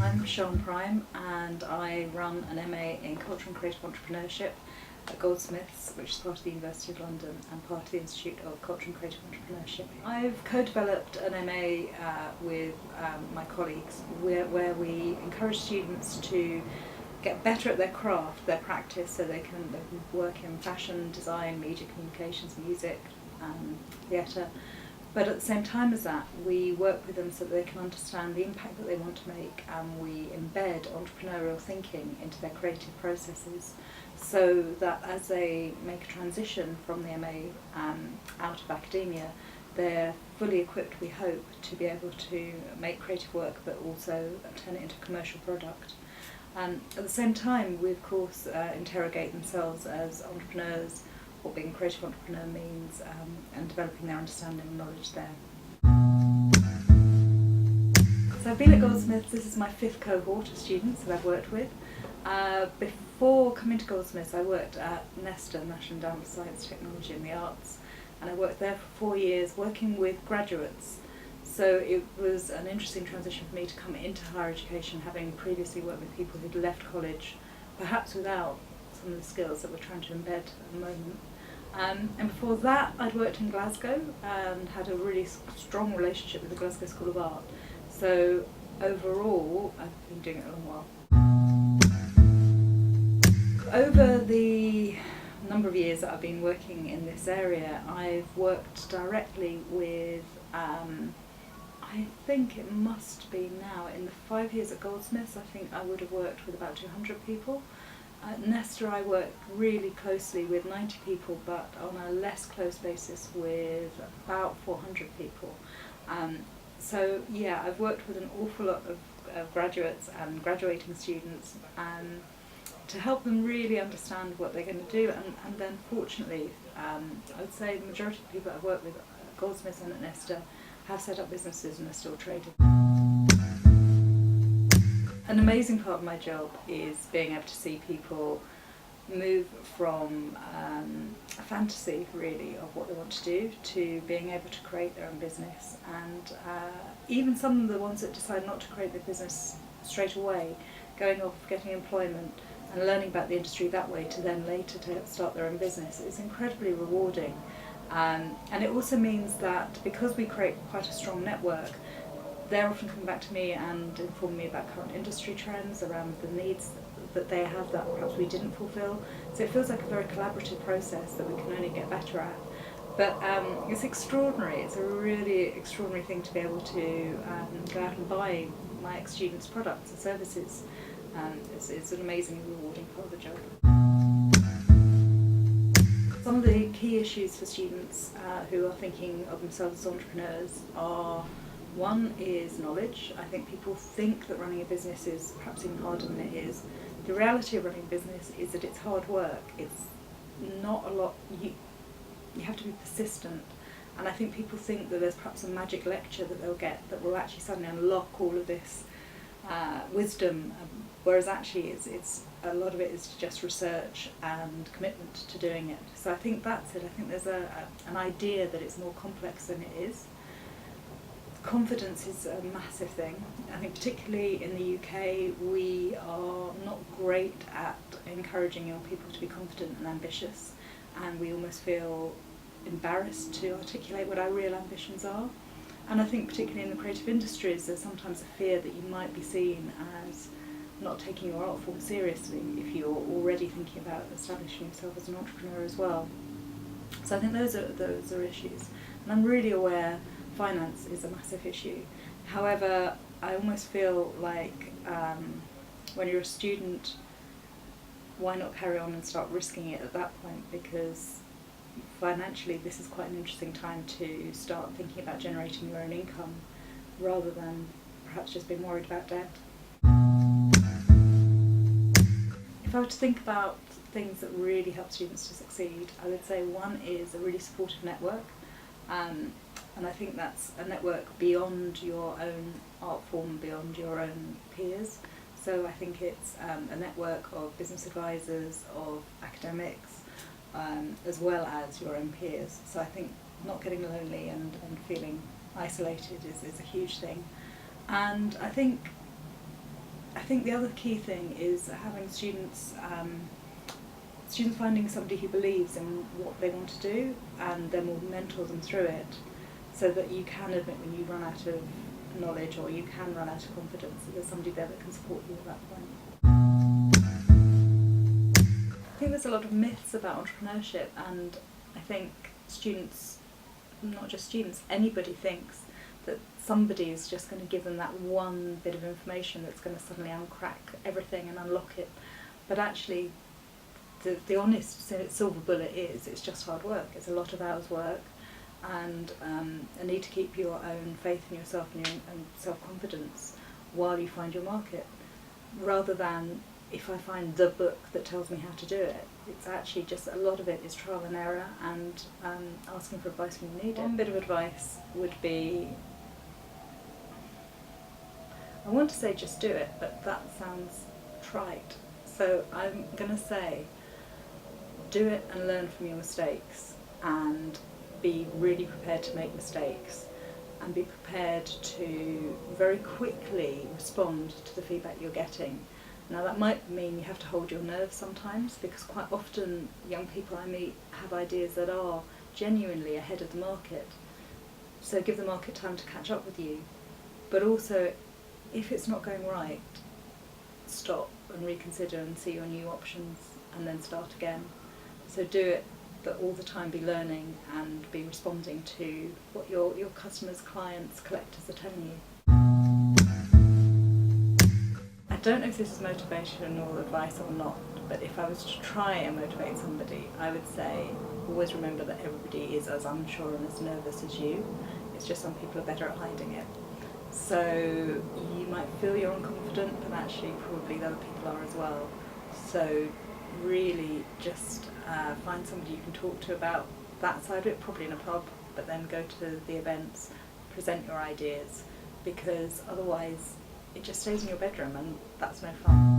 I'm Sian Prime and I run an MA in Culture and Creative Entrepreneurship at Goldsmiths, which is part of the University of London and part of the Institute of Culture and Creative Entrepreneurship. I've co-developed an MA with my colleagues where we encourage students to get better at their craft, their practice, so they can work in fashion, design, media communications, music, theatre. But at the same time as that, we work with them so that they can understand the impact that they want to make, and we embed entrepreneurial thinking into their creative processes so that as they make a transition from the MA out of academia, they're fully equipped, we hope, to be able to make creative work but also turn it into a commercial product. At the same time, we of course interrogate themselves as entrepreneurs, what being a creative entrepreneur means, and developing their understanding and knowledge there. So I've been at Goldsmiths, this is my 5th cohort of students that I've worked with. Before coming to Goldsmiths, I worked at NESTA, National Endowment for Science, Technology and the Arts, and I worked there for 4 years working with graduates. So it was an interesting transition for me to come into higher education, having previously worked with people who'd left college, perhaps without some of the skills that we're trying to embed at the moment. And before that, I'd worked in Glasgow and had a really strong relationship with the Glasgow School of Art. So overall, I've been doing it a long while. Over the number of years that I've been working in this area, I've worked directly with, I think it must be now, in the 5 years at Goldsmiths, I think I would have worked with about 200 people. At Nesta I work really closely with 90 people, but on a less close basis with about 400 people. So yeah, I've worked with an awful lot of graduates and graduating students to help them really understand what they're going to do, and then fortunately I would say the majority of the people I've worked with at Goldsmiths and at Nesta have set up businesses and are still trading. An amazing part of my job is being able to see people move from a fantasy, really, of what they want to do to being able to create their own business. And even some of the ones that decide not to create their business straight away, going off, getting employment and learning about the industry that way to then later to start their own business is incredibly rewarding. And it also means that because we create quite a strong network, they're often coming back to me and informing me about current industry trends, around the needs that they have that perhaps we didn't fulfil. So it feels like a very collaborative process that we can only get better at. But it's extraordinary. It's a really extraordinary thing to be able to go out and buy my ex-students' products and services. It's an amazingly rewarding part of the job. Some of the key issues for students who are thinking of themselves as entrepreneurs are: one is knowledge. I think people think that running a business is perhaps even harder than it is. The reality of running a business is that it's hard work. It's not a lot, you have to be persistent. And I think people think that there's perhaps a magic lecture that they'll get that will actually suddenly unlock all of this wisdom, whereas actually it's a lot of it is just research and commitment to doing it. So I think that's it. I think there's an idea that it's more complex than it is. Confidence is a massive thing. I think particularly in the UK we are not great at encouraging young people to be confident and ambitious, and we almost feel embarrassed to articulate what our real ambitions are. And I think particularly in the creative industries there's sometimes a fear that you might be seen as not taking your art form seriously if you're already thinking about establishing yourself as an entrepreneur as well. So I think those are issues, and I'm really aware finance is a massive issue. However, I almost feel like when you're a student, why not carry on and start risking it at that point, because financially this is quite an interesting time to start thinking about generating your own income rather than perhaps just being worried about debt. If I were to think about things that really help students to succeed, I would say one is a really supportive network. And I think that's a network beyond your own art form, beyond your own peers. So I think it's a network of business advisors, of academics, as well as your own peers. So I think not getting lonely and feeling isolated is a huge thing. And I think I think the other key thing is having students finding somebody who believes in what they want to do, and then will mentor them through it, so that you can admit when you run out of knowledge or you can run out of confidence, that there's somebody there that can support you at that point. I think there's a lot of myths about entrepreneurship, and I think students, not just students, anybody thinks that somebody is just going to give them that one bit of information that's going to suddenly uncrack everything and unlock it. But actually, the honest silver bullet is, it's just hard work. It's a lot of hours work, and a need to keep your own faith in yourself and your own self-confidence while you find your market, rather than if I find the book that tells me how to do it. It's actually just, a lot of it is trial and error, and asking for advice when you need it. One bit of advice would be, I want to say just do it, but that sounds trite. So I'm going to say, do it and learn from your mistakes, and be really prepared to make mistakes, and be prepared to very quickly respond to the feedback you're getting. Now that might mean you have to hold your nerve sometimes, because quite often young people I meet have ideas that are genuinely ahead of the market. So give the market time to catch up with you. But also, if it's not going right, stop and reconsider and see your new options, and then start again. So do it, but all the time be learning and be responding to what your customers, clients, collectors are telling you. I don't know if this is motivational advice or not, but if I was to try and motivate somebody, I would say, always remember that everybody is as unsure and as nervous as you. It's just some people are better at hiding it. So you might feel you're unconfident, but actually probably the other people are as well. So really just find somebody you can talk to about that side of it, probably in a pub, but then go to the events, present your ideas, because otherwise it just stays in your bedroom, and that's no fun.